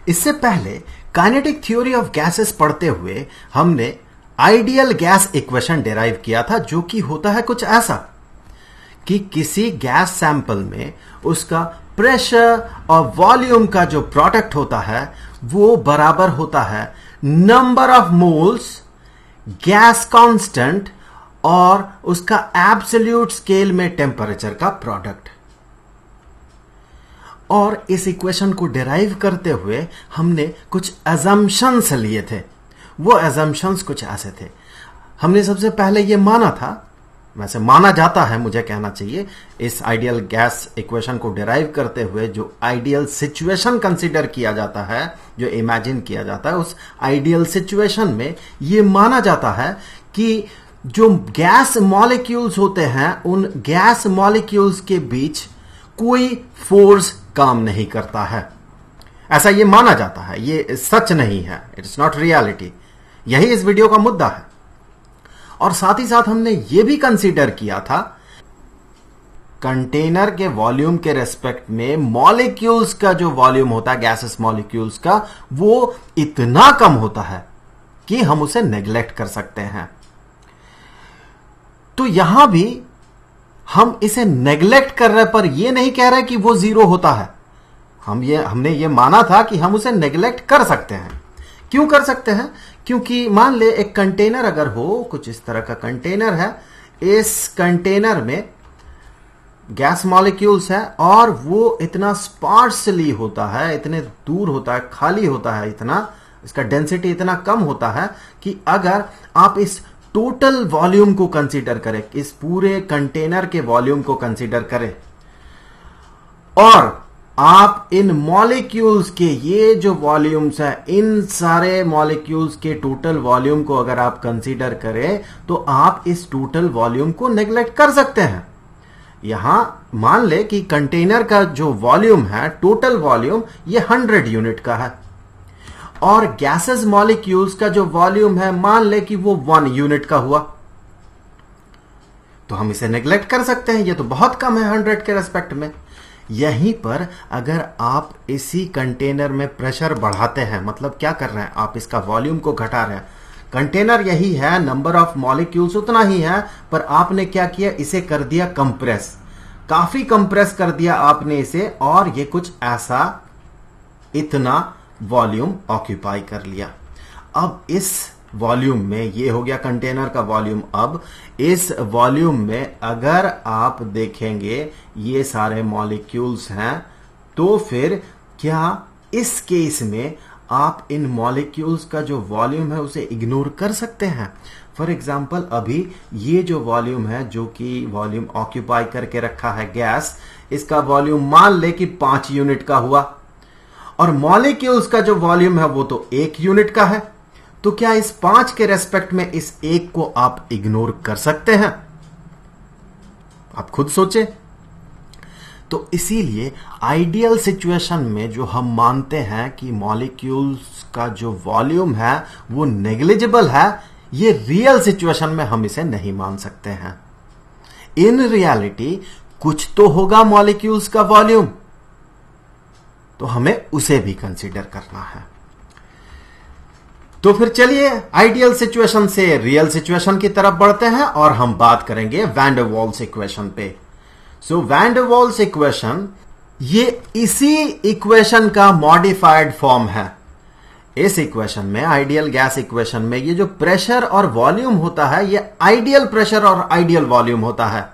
इससे पहले kinetic theory of gases पढ़ते हुए हमने आइडियल गैस इक्वेशन डिराइव किया था, जो कि होता है कुछ ऐसा कि किसी गैस सैंपल में उसका प्रेशर और वॉल्यूम का जो प्रोडक्ट होता है वो बराबर होता है number of moles, gas constant और उसका एब्सोल्यूट स्केल में टेम्परेचर का प्रोडक्ट। और इस इक्वेशन को डिराइव करते हुए हमने कुछ अजम्पशंस लिए थे। वो अजम्पशंस कुछ ऐसे थे। हमने सबसे पहले ये माना था, वैसे माना जाता है, मुझे कहना चाहिए, इस आइडियल गैस इक्वेशन को डिराइव करते हुए जो आइडियल सिचुएशन कंसीडर किया जाता है, जो इमेजिन किया जाता है, उस आइडियल सिचुएशन में ये माना जाता है कि जो गैस मॉलिक्यूल्स होते हैं उन गैस मॉलिक्यूल्स के बीच कोई फोर्स काम नहीं करता है। ऐसा ये माना जाता है, ये सच नहीं है, इट्स नॉट रियलिटी। यही इस वीडियो का मुद्दा है। और साथ ही साथ हमने ये भी कंसीडर किया था कंटेनर के वॉल्यूम के रेस्पेक्ट में मॉलिक्यूल्स का जो वॉल्यूम होता है, गैसेस मॉलिक्यूल्स का, वो इतना कम होता है कि हम उसे नेग्लेक्ट कर सकते हैं। तो यहां भी हम इसे नेग्लेक्ट कर रहे पर यह नहीं कह रहे कि वो जीरो होता है। हमने ये माना था कि हम उसे नेग्लेक्ट कर सकते हैं। क्यों कर सकते हैं? क्योंकि मान ले एक कंटेनर अगर हो, कुछ इस तरह का कंटेनर है, इस कंटेनर में गैस मॉलिक्यूल्स है और वो इतना स्पार्सली होता है, इतने दूर होता है, खाली होता है, इतना इसका डेंसिटी इतना कम होता है कि अगर आप इस टोटल वॉल्यूम को कंसीडर करें, इस पूरे कंटेनर के वॉल्यूम को कंसीडर करें और आप इन मॉलिक्यूल्स के ये जो वॉल्यूम्स है, इन सारे मॉलिक्यूल्स के टोटल वॉल्यूम को अगर आप कंसीडर करें तो आप इस टोटल वॉल्यूम को नेग्लेक्ट कर सकते हैं। यहां मान ले कि कंटेनर का जो वॉल्यूम है, टोटल वॉल्यूम, ये 100 यूनिट का है और गैसेस मॉलिक्यूल्स का जो वॉल्यूम है, मान ले कि वो 1 यूनिट का हुआ, तो हम इसे नेग्लेक्ट कर सकते हैं। ये तो बहुत कम है 100 के रेस्पेक्ट में। यहीं पर अगर आप इसी कंटेनर में प्रेशर बढ़ाते हैं, मतलब क्या कर रहे हैं, आप इसका वॉल्यूम को घटा रहे हैं। कंटेनर यही है, नंबर ऑफ मॉलिक्यूल्स उतना ही है, पर आपने क्या किया, इसे कर दिया कंप्रेस, काफी कंप्रेस कर दिया आपने इसे, और ये कुछ ऐसा इतना वॉल्यूम ऑक्यूपाई कर लिया। अब इस वॉल्यूम में, ये हो गया कंटेनर का वॉल्यूम। अब इस वॉल्यूम में अगर आप देखेंगे ये सारे मॉलिक्यूल्स हैं, तो फिर क्या इस केस में आप इन मॉलिक्यूल्स का जो वॉल्यूम है उसे इग्नोर कर सकते हैं? फॉर एग्जाम्पल, अभी ये जो वॉल्यूम है, जो कि वॉल्यूम ऑक्यूपाई करके रखा है गैस, इसका वॉल्यूम मान ले कि 5 यूनिट का हुआ और मॉलिक्यूल्स का जो वॉल्यूम है वो तो 1 यूनिट का है। तो क्या इस 5 के रेस्पेक्ट में इस 1 को आप इग्नोर कर सकते हैं? आप खुद सोचें। तो इसीलिए आइडियल सिचुएशन में जो हम मानते हैं कि मॉलिक्यूल्स का जो वॉल्यूम है वो नेग्लिजिबल है, ये रियल सिचुएशन में हम इसे नहीं मान सकते हैं। इन रियलिटी कुछ तो होगा मॉलिक्यूल्स का वॉल्यूम, तो हमें उसे भी कंसीडर करना है। तो फिर चलिए आइडियल सिचुएशन से रियल सिचुएशन की तरफ बढ़ते हैं और हम बात करेंगे वैन डर वाल्स इक्वेशन पे। So van der Waals equation ये इसी इक्वेशन का मॉडिफाइड फॉर्म है। इस इक्वेशन में, आइडियल गैस इक्वेशन में, ये जो प्रेशर और वॉल्यूम होता है ये आइडियल प्रेशर और आइडियल वॉल्यूम होता है।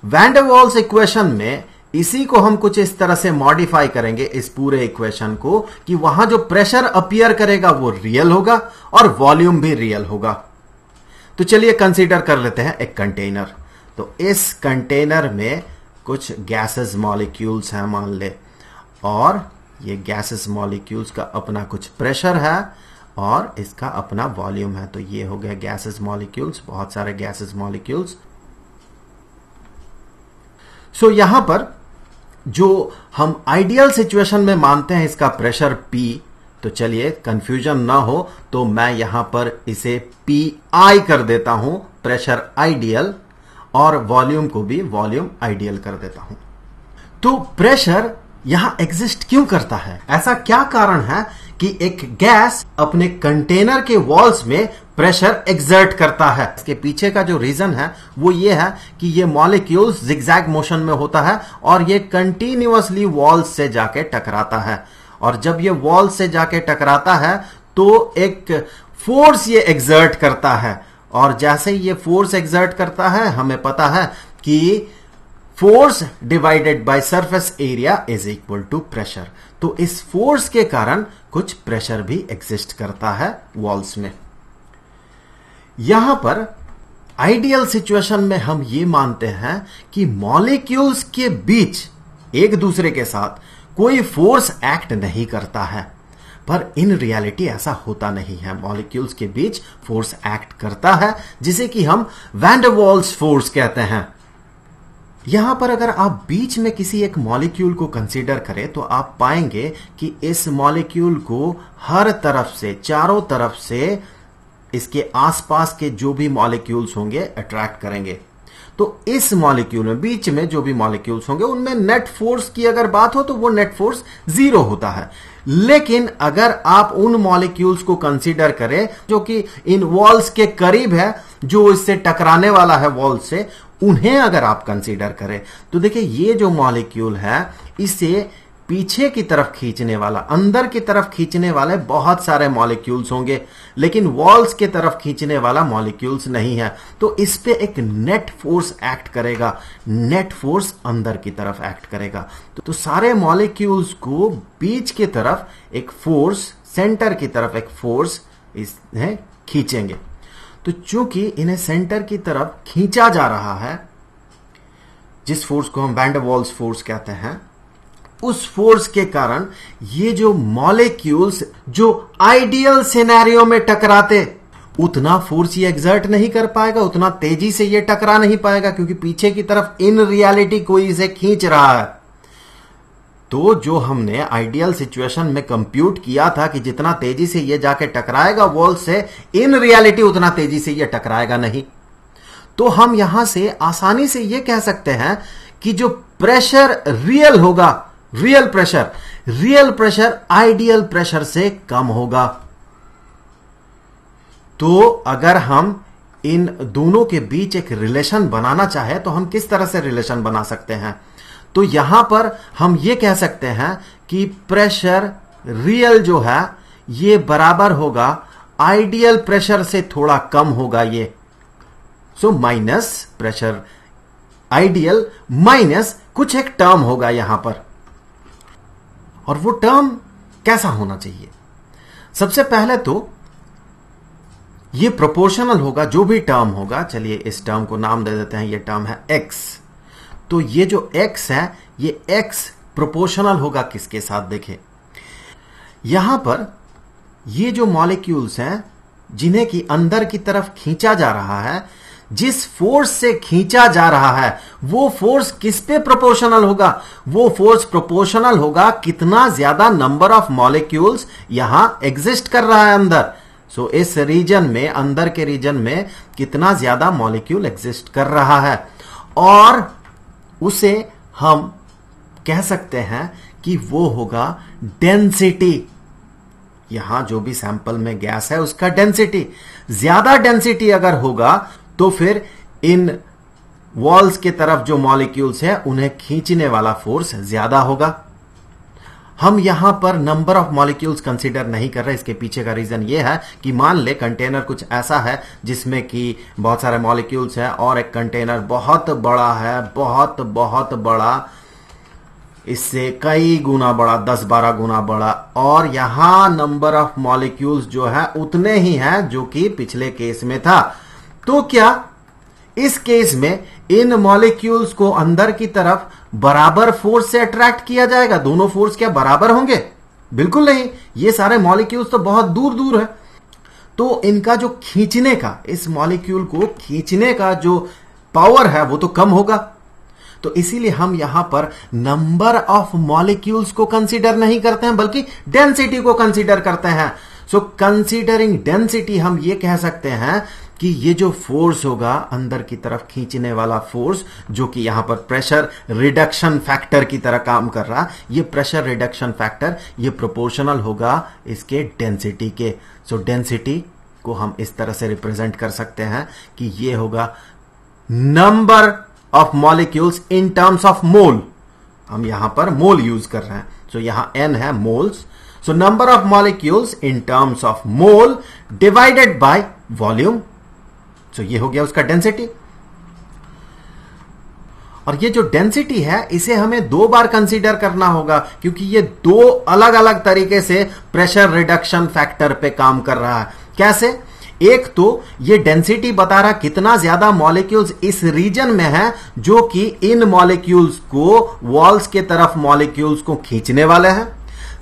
वैन डर वाल्स इक्वेशन में इसी को हम कुछ इस तरह से मॉडिफाई करेंगे, इस पूरे इक्वेशन को, कि वहां जो प्रेशर अपीयर करेगा वो रियल होगा और वॉल्यूम भी रियल होगा। तो चलिए कंसीडर कर लेते हैं एक कंटेनर। तो इस कंटेनर में कुछ गैसेस मॉलिक्यूल्स हैं मान ले, और ये गैसेस मॉलिक्यूल्स का अपना कुछ प्रेशर है और इसका अपना वॉल्यूम है। तो ये हो गया गैसेस मॉलिक्यूल्स, बहुत सारे गैसेस मॉलिक्यूल्स। सो यहां पर जो हम आइडियल सिचुएशन में मानते हैं इसका प्रेशर P, तो चलिए कंफ्यूजन ना हो तो मैं यहां पर इसे PI कर देता हूं, प्रेशर आइडियल, और वॉल्यूम को भी वॉल्यूम आइडियल कर देता हूं। तो प्रेशर यहां एग्जिस्ट क्यों करता है? ऐसा क्या कारण है कि एक गैस अपने कंटेनर के वॉल्स में प्रेशर एक्सर्ट करता है? इसके पीछे का जो रीजन है वो ये है कि ये मॉलिक्यूल्स जिगजैग मोशन में होता है और ये कंटिन्यूअसली वॉल्स से जाके टकराता है, और जब ये वॉल से जाके टकराता है तो एक फोर्स ये एक्सर्ट करता है, और जैसे ये फोर्स एक्सर्ट करता है हमें पता है कि force divided by surface area is equal to pressure. तो इस फोर्स के कारण कुछ प्रेशर भी एग्जिस्ट करता है वॉल्स में। यहां पर आइडियल सिचुएशन में हम ये मानते हैं कि मॉलिक्यूल्स के बीच एक दूसरे के साथ कोई फोर्स एक्ट नहीं करता है, पर इन रियलिटी ऐसा होता नहीं है। मॉलिक्यूल्स के बीच फोर्स एक्ट करता है जिसे कि हम वैन डर वाल्स फोर्स कहते हैं। यहां पर अगर आप बीच में किसी एक मॉलिक्यूल को कंसीडर करें तो आप पाएंगे कि इस मॉलिक्यूल को हर तरफ से, चारों तरफ से इसके आसपास के जो भी मॉलिक्यूल्स होंगे अट्रैक्ट करेंगे। तो इस मॉलिक्यूल में बीच में जो भी मॉलिक्यूल्स होंगे उनमें नेट फोर्स की अगर बात हो तो वो नेट फोर्स 0 होता है। लेकिन अगर आप उन मॉलिक्यूल्स को कंसीडर करें जो कि इन वॉल्स के करीब है, जो इससे टकराने वाला है वॉल से, उन्हें अगर आप कंसीडर करें तो देखिए ये जो मॉलिक्यूल है इसे पीछे की तरफ खींचने वाला, अंदर की तरफ खींचने वाले बहुत सारे मॉलिक्यूल्स होंगे, लेकिन वॉल्स की तरफ खींचने वाला मॉलिक्यूल्स नहीं है। तो इस पे एक नेट फोर्स एक्ट करेगा, नेट फोर्स अंदर की तरफ एक्ट करेगा। तो सारे मॉलिक्यूल्स को बीच की तरफ एक फोर्स, सेंटर की तरफ एक फोर्स इन्हें खींचेंगे। तो चूंकि इन्हें सेंटर की तरफ खींचा जा रहा है, जिस फोर्स को हम वैन डर वाल्स फोर्स कहते हैं, उस फोर्स के कारण ये जो मॉलिक्यूल्स जो आइडियल सिनेरियो में टकराते, उतना फोर्स ये एक्सर्ट नहीं कर पाएगा, उतना तेजी से ये टकरा नहीं पाएगा, क्योंकि पीछे की तरफ इन रियलिटी कोई इसे खींच रहा है। तो जो हमने आइडियल सिचुएशन में कंप्यूट किया था कि जितना तेजी से ये जाके टकराएगा वॉल से, इन रियलिटी उतना तेजी से ये टकराएगा नहीं। तो हम यहां से आसानी से ये कह सकते हैं कि जो प्रेशर रियल होगा, रियल प्रेशर आइडियल प्रेशर से कम होगा। तो अगर हम इन दोनों के बीच एक रिलेशन बनाना चाहे तो हम किस तरह से रिलेशन बना सकते हैं? तो यहां पर हम ये कह सकते हैं कि प्रेशर रियल जो है ये बराबर होगा आइडियल प्रेशर से थोड़ा कम होगा ये। So minus pressure ideal minus कुछ एक टर्म होगा यहां पर, और वो टर्म कैसा होना चाहिए? सबसे पहले तो ये प्रोपोर्शनल होगा, जो भी टर्म होगा। चलिए इस टर्म को नाम दे देते हैं, ये टर्म है x। तो ये जो x है, ये x प्रोपोर्शनल होगा किसके साथ? देखें यहां पर ये जो मॉलिक्यूल्स हैं जिन्हें कि अंदर की तरफ खींचा जा रहा है, जिस फोर्स से खींचा जा रहा है वो फोर्स किस पे प्रोपोर्शनल होगा? वो फोर्स प्रोपोर्शनल होगा कितना ज्यादा नंबर ऑफ मॉलिक्यूल्स यहां एग्जिस्ट कर रहा है अंदर। सो इस रीजन में, अंदर के रीजन में कितना ज्यादा मॉलिक्यूल एग्जिस्ट कर रहा है, और उसे हम कह सकते हैं कि वो होगा डेंसिटी। यहां जो भी सैंपल में गैस है उसका डेंसिटी, ज्यादा डेंसिटी अगर होगा तो फिर इन वॉल्स की तरफ जो मॉलिक्यूल्स है उन्हें खींचने वाला फोर्स ज्यादा होगा। हम यहां पर नंबर ऑफ मॉलिक्यूल्स कंसीडर नहीं कर रहे। इसके पीछे का रीजन यह है कि मान ले कंटेनर कुछ ऐसा है जिसमें कि बहुत सारे मॉलिक्यूल्स हैं, और एक कंटेनर बहुत बड़ा है, बहुत बहुत बड़ा, इससे कई गुना बड़ा, 10-12 गुना बड़ा, और यहां नंबर ऑफ मॉलिक्यूल्स जो है उतने ही हैं जो कि पिछले केस में था। तो क्या इस केस में इन मॉलिक्यूल्स को अंदर की तरफ बराबर फोर्स से अट्रैक्ट किया जाएगा? दोनों फोर्स क्या बराबर होंगे? बिल्कुल नहीं। ये सारे मॉलिक्यूल्स तो बहुत दूर दूर है, तो इनका जो खींचने का, इस मॉलिक्यूल को खींचने का जो पावर है वो तो कम होगा। तो इसीलिए हम यहां पर नंबर ऑफ मॉलिक्यूल्स को कंसीडर नहीं करते हैं, बल्कि डेंसिटी को कंसीडर करते हैं। सो कंसीडरिंग डेंसिटी हम ये कह सकते हैं कि ये जो फोर्स होगा अंदर की तरफ खींचने वाला फोर्स, जो कि यहां पर प्रेशर रिडक्शन फैक्टर की तरह काम कर रहा, ये प्रेशर रिडक्शन फैक्टर ये प्रोपोर्शनल होगा इसके डेंसिटी के। सो डेंसिटी को हम इस तरह से रिप्रेजेंट कर सकते हैं कि ये होगा number of molecules in terms of मोल। हम यहां पर मोल यूज कर रहे हैं, सो यहां n है moles. So number of molecules in terms of mole divided by volume. So ये हो गया उसका डेंसिटी। और ये जो डेंसिटी है इसे हमें दो बार कंसीडर करना होगा, क्योंकि ये दो अलग अलग तरीके से प्रेशर रिडक्शन फैक्टर पे काम कर रहा है। कैसे? एक तो ये डेंसिटी बता रहा कितना ज्यादा मॉलिक्यूल्स इस रीजन में है जो कि इन मॉलिक्यूल्स को वॉल्स के तरफ मॉलिक्यूल्स को खींचने वाले हैं।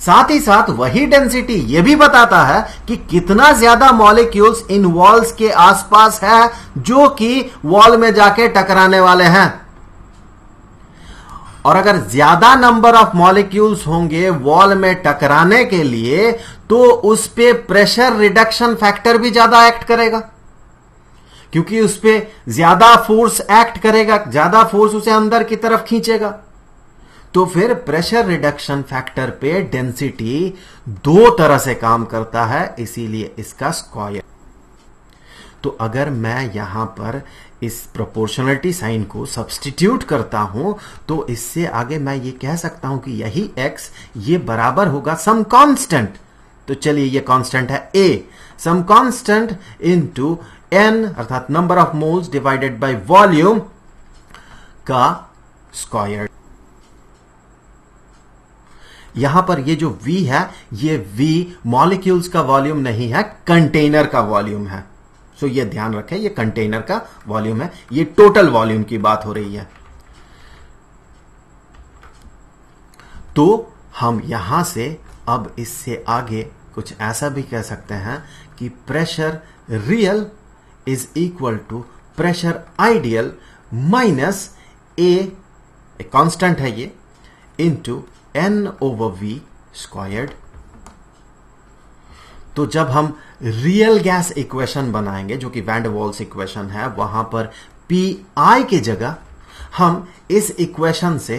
साथ ही साथ वही डेंसिटी ये भी बताता है कि कितना ज्यादा मॉलिक्यूल्स इन वॉल्स के आसपास है जो कि वॉल में जाके टकराने वाले हैं। और अगर ज्यादा नंबर ऑफ मॉलिक्यूल्स होंगे वॉल में टकराने के लिए तो उस पे प्रेशर रिडक्शन फैक्टर भी ज्यादा एक्ट करेगा, क्योंकि उस पे ज्यादा फोर्स एक्ट करेगा, ज्यादा फोर्स उसे अंदर की तरफ खींचेगा। तो फिर प्रेशर रिडक्शन फैक्टर पे डेंसिटी दो तरह से काम करता है, इसीलिए इसका स्क्वायर। तो अगर मैं यहां पर इस प्रोपोर्शनलिटी साइन को सब्स्टिट्यूट करता हूं तो इससे आगे मैं ये कह सकता हूं कि यही x ये बराबर होगा सम कांस्टेंट। तो चलिए ये कांस्टेंट है a, some constant into n अर्थात number of moles divided by volume का स्क्वायर। यहां पर ये जो v है ये v मॉलिक्यूल्स का वॉल्यूम नहीं है, कंटेनर का वॉल्यूम है। सो ये ध्यान रखें, ये कंटेनर का वॉल्यूम है, ये टोटल वॉल्यूम की बात हो रही है। तो हम यहां से अब इससे आगे कुछ ऐसा भी कह सकते हैं कि pressure real is equal to pressure ideal minus a constant है ये, into n over v squared. तो जब हम रियल गैस इक्वेशन बनाएंगे जो कि वैन डर वाल्स इक्वेशन है, वहां पर Pi की जगह हम इस इक्वेशन से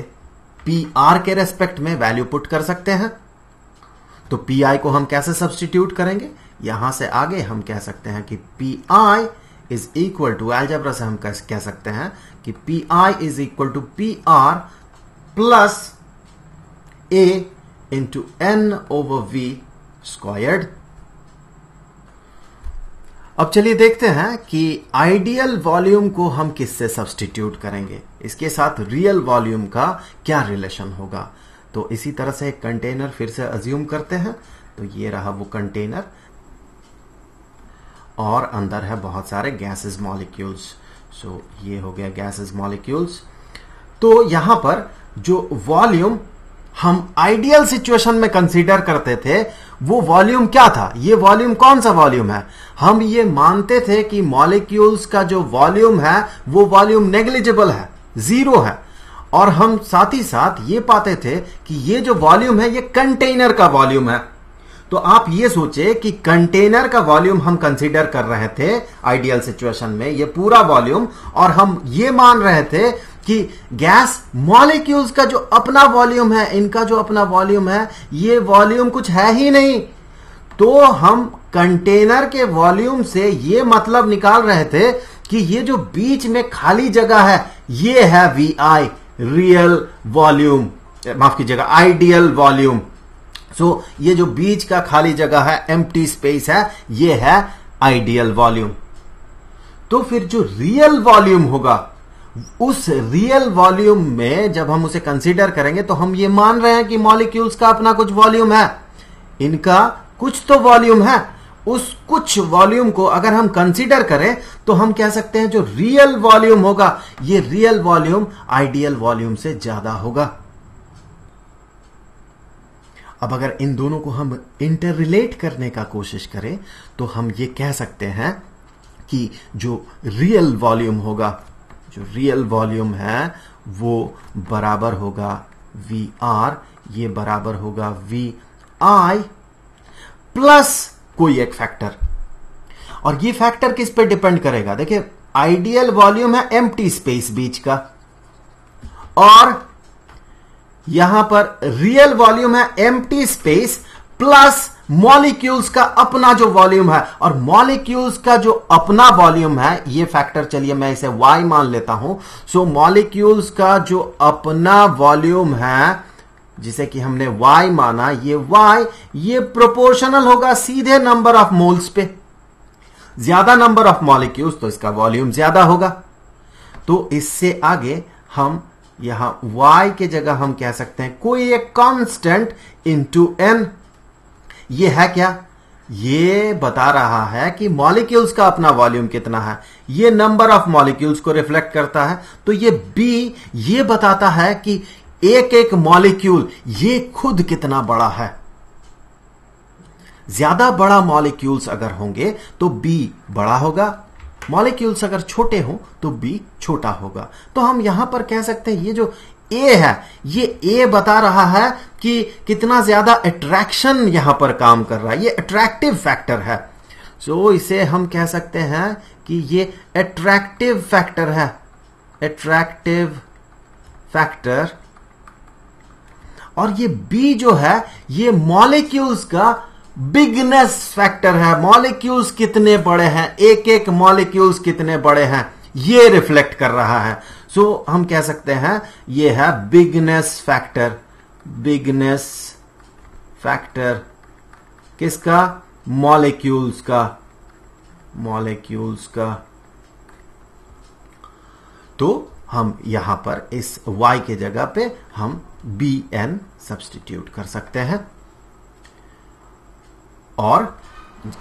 Pr के रेस्पेक्ट में वैल्यू पुट कर सकते हैं। तो Pi को हम कैसे सब्स्टिट्यूट करेंगे? यहां से आगे हम कह सकते हैं कि Pi is equal to, algebra से हम कह सकते हैं कि Pi is equal to Pr plus A into n over v squared. अब चलिए देखते हैं कि आइडियल वॉल्यूम को हम किससे सब्स्टिट्यूट करेंगे, इसके साथ रियल वॉल्यूम का क्या रिलेशन होगा। तो इसी तरह से एक कंटेनर फिर से अज्यूम करते हैं। तो ये रहा वो कंटेनर और अंदर है बहुत सारे गैसेस मॉलिक्यूल्स। सो ये हो गया गैसेस मॉलिक्यूल्स। तो यहां पर जो वॉल्यूम हम आइडियल सिचुएशन में कंसीडर करते थे वो वॉल्यूम क्या था? ये वॉल्यूम कौन सा वॉल्यूम है? हम ये मानते थे कि मॉलिक्यूल्स का जो वॉल्यूम है वो वॉल्यूम नेग्लिजिबल है, जीरो है। और हम साथ ही साथ ये पाते थे कि ये जो वॉल्यूम है ये कंटेनर का वॉल्यूम है। तो आप ये सोचे कि कंटेनर का वॉल्यूम हम कंसीडर कर रहे थे आइडियल सिचुएशन में, ये पूरा वॉल्यूम, और हम ये मान रहे थे कि गैस मॉलिक्यूल्स का जो अपना वॉल्यूम है, इनका जो अपना वॉल्यूम है, ये वॉल्यूम कुछ है ही नहीं। तो हम कंटेनर के वॉल्यूम से ये मतलब निकाल रहे थे कि ये जो बीच में खाली जगह है ये है VI, रियल वॉल्यूम, माफ कीजिएगा आइडियल वॉल्यूम। सो ये जो बीच का खाली जगह है, एम्प्टी स्पेस है, ये है आइडियल वॉल्यूम। तो फिर जो रियल वॉल्यूम होगा उस रियल वॉल्यूम में जब हम उसे कंसीडर करेंगे तो हम ये मान रहे हैं कि मॉलिक्यूल्स का अपना कुछ वॉल्यूम है, इनका कुछ तो वॉल्यूम है। उस कुछ वॉल्यूम को अगर हम कंसीडर करें तो हम कह सकते हैं जो रियल वॉल्यूम होगा ये रियल वॉल्यूम आइडियल वॉल्यूम से ज्यादा होगा। अब अगर इन दोनों को हम इंटर रिलेट करने का कोशिश करें तो हम ये कह सकते हैं कि जो रियल वॉल्यूम होगा, जो रियल वॉल्यूम है वो बराबर होगा VR, ये बराबर होगा VI प्लस कोई एक फैक्टर। और ये फैक्टर किस पे डिपेंड करेगा? देखिए, आइडियल वॉल्यूम है एम्प्टी स्पेस बीच का, और यहां पर रियल वॉल्यूम है एम्प्टी स्पेस प्लस मॉलिक्यूल्स का अपना जो वॉल्यूम है। और मॉलिक्यूल्स का जो अपना वॉल्यूम है, ये फैक्टर चलिए मैं इसे y मान लेता हूं। सो मॉलिक्यूल्स का जो अपना वॉल्यूम है, जिसे कि हमने y माना, ये प्रोपोर्शनल होगा सीधे नंबर ऑफ मोल्स पे। ज्यादा नंबर ऑफ मॉलिक्यूल्स तो इसका वॉल्यूम ज्यादा होगा। तो इससे आगे हम यहां y के जगह हम कह सकते हैं कोई एक कांस्टेंट इनटू n। ये है क्या? ये बता रहा है कि मॉलिक्यूल्स का अपना वॉल्यूम कितना है। ये नंबर ऑफ मॉलिक्यूल्स को रिफ्लेक्ट करता है। तो ये b ये बताता है कि एक एक मॉलिक्यूल ये खुद कितना बड़ा है। ज्यादा बड़ा मॉलिक्यूल्स अगर होंगे तो b बड़ा होगा, मॉलिक्यूल्स अगर छोटे हों तो b छोटा होगा। तो हम यहां पर कह सकते हैं ये जो A है, ये A बता रहा है कि कितना ज्यादा अट्रैक्शन यहां पर काम कर रहा है। ये अट्रैक्टिव फैक्टर है। सो इसे हम कह सकते हैं कि ये अट्रैक्टिव फैक्टर है, अट्रैक्टिव फैक्टर। और ये B जो है, ये मॉलिक्यूल्स का बिगनेस फैक्टर है। मॉलिक्यूल्स कितने बड़े हैं, एक एक मॉलिक्यूल्स कितने बड़े हैं, ये रिफ्लेक्ट कर रहा है। सो हम कह सकते हैं ये है बिगनेस फैक्टर। बिगनेस फैक्टर किसका? मॉलिक्यूल्स का, मॉलिक्यूल्स का। तो हम यहां पर इस y के जगह पे हम bn सब्स्टिट्यूट कर सकते हैं, और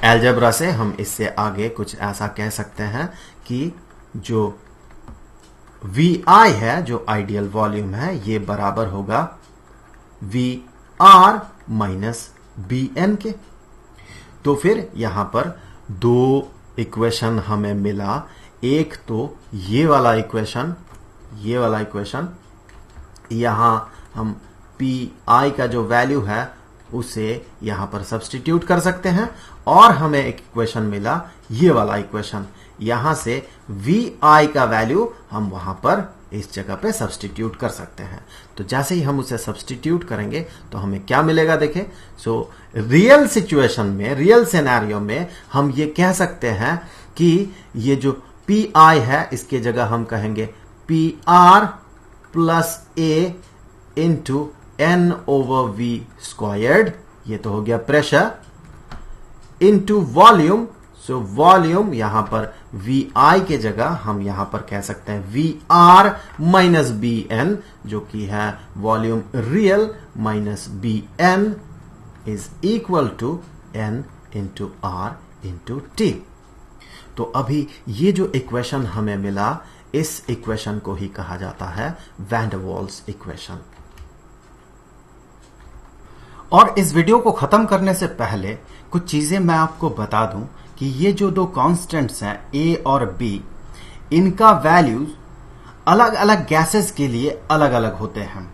अलजेब्रा से हम इससे आगे कुछ ऐसा कह सकते हैं कि जो Vi है, जो आइडियल वॉल्यूम है, ये बराबर होगा VR माइनस Bn के। तो फिर यहां पर दो इक्वेशन हमें मिला। एक तो ये वाला इक्वेशन, यहां हम Pi का जो वैल्यू है उसे यहां पर सब्स्टिट्यूट कर सकते हैं, और हमें एक इक्वेशन मिला ये वाला इक्वेशन। यहां से Vi का वैल्यू हम वहां पर इस जगह पे सब्स्टिट्यूट कर सकते हैं। तो जैसे ही हम उसे सब्स्टिट्यूट करेंगे तो हमें क्या मिलेगा? देखें, सो रियल सिचुएशन में, रियल सिनेरियो में हम ये कह सकते हैं कि ये जो Pi है, इसके जगह हम कहेंगे PR plus A into N over V squared, ये तो हो गया pressure, into volume. So volume यहां पर Vi के जगह हम यहां पर कह सकते हैं VR माइनस Bn, जो कि है volume real minus Bn is equal to N into R into T। तो अभी ये जो इक्वेशन हमें मिला, इस इक्वेशन को ही कहा जाता है वैन डर वाल्स इक्वेशन। और इस वीडियो को खत्म करने से पहले कुछ चीजें मैं आपको बता दूं कि ये जो दो कांस्टेंट्स हैं A और B, इनका वैल्यूज अलग अलग गैसेस के लिए अलग अलग होते हैं।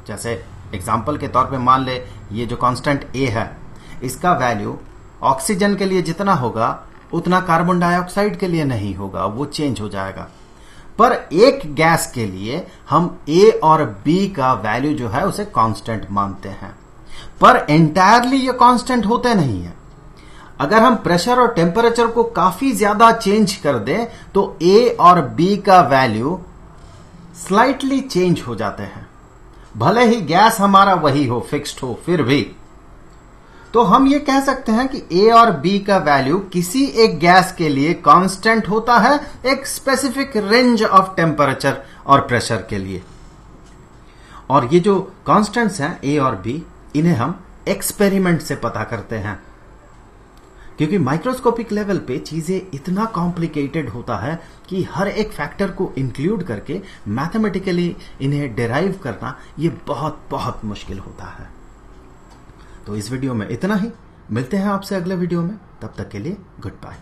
जैसे एग्जांपल के तौर पे मान ले ये जो कांस्टेंट A है, इसका वैल्यू ऑक्सीजन के लिए जितना होगा उतना कार्बन डाइऑक्साइड के लिए नहीं होगा, वो चेंज हो जाएगा। पर एक गैस के लिए हम A और B का वैल्यू जो है उसे कांस्टेंट मानते हैं, पर एंटायरली ये कांस्टेंट होते नहीं है। अगर हम प्रेशर और टेम्परेचर को काफी ज्यादा चेंज कर दें तो A और B का वैल्यू स्लाइटली चेंज हो जाते हैं, भले ही गैस हमारा वही हो, फिक्स्ड हो, फिर भी। तो हम ये कह सकते हैं कि A और B का वैल्यू किसी एक गैस के लिए कांस्टेंट होता है एक स्पेसिफिक रेंज ऑफ टेम्परेचर और प्रेशर के लिए। और ये जो कांस्टेंट्स हैं A और B, इन्हें हम एक्सपेरिमेंट से पता करते हैं, क्योंकि माइक्रोस्कोपिक लेवल पे चीजें इतना कॉम्प्लिकेटेड होता है कि हर एक फैक्टर को इंक्लूड करके मैथमेटिकली इन्हें डिराइव करना ये बहुत बहुत मुश्किल होता है। तो इस वीडियो में इतना ही, मिलते हैं आपसे अगले वीडियो में, तब तक के लिए गुड बाय।